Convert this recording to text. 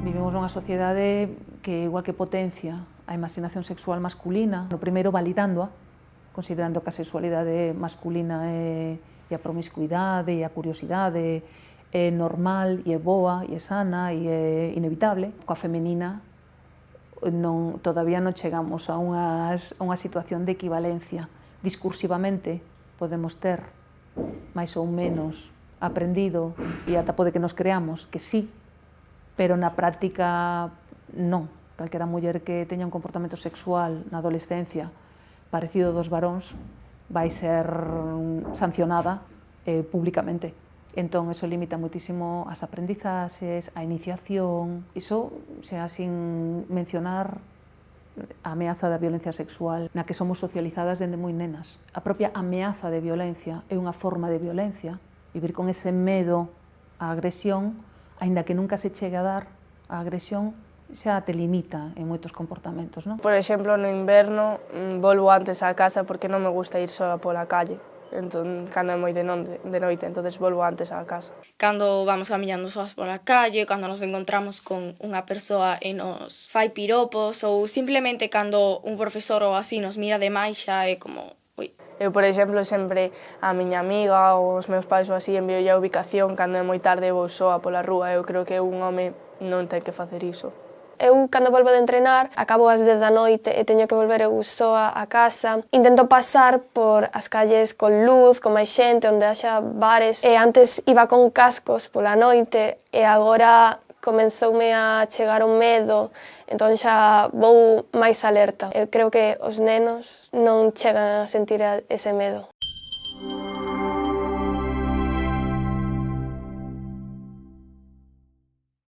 Vivimos nunha sociedade que, igual que potencia a imaginación sexual masculina, no primeiro validándoa, considerando que a sexualidade masculina e a promiscuidade e a curiosidade é normal e é boa e é sana e é inevitable. Coa femenina todavía non chegamos a unha situación de equivalencia. Discursivamente podemos ter máis ou menos aprendido e ata pode que nos creamos que sí, pero na práctica non. Calquera muller que teña un comportamento sexual na adolescencia parecido dos varóns vai ser sancionada públicamente. Entón, eso limita moitísimo as aprendizaxes, a iniciación. Iso, xa sin mencionar a ameaza da violencia sexual na que somos socializadas dende moi nenas. A propia ameaza de violencia é unha forma de violencia. Vivir con ese medo á agresión, aínda que nunca se chegue a dar a agresión, xa te limita en moitos comportamentos, non? Por exemplo, no inverno volvo antes á casa porque non me gusta ir sola pola calle. Entón, cando é moi de noite, entonces volvo antes á casa. Cando vamos camiñando soas pola calle, cando nos encontramos con unha persoa e nos fai piropos, ou simplemente cando un profesor ou así nos mira demais xa é como... Ui. Eu, por exemplo, sempre a miña amiga ou os meus pais ou así envío a ubicación cando é moi tarde vou soa pola rúa. Eu creo que un home non ten que facer iso. Eu, cando volvo de entrenar, acabo ás 10 da noite e teño que volver eu soa a casa. Intento pasar por as calles con luz, con máis xente, onde haxa bares. E antes iba con cascos pola noite e agora comenzoume a chegar o medo, entón xa vou máis alerta. Eu creo que os nenos non chegan a sentir ese medo.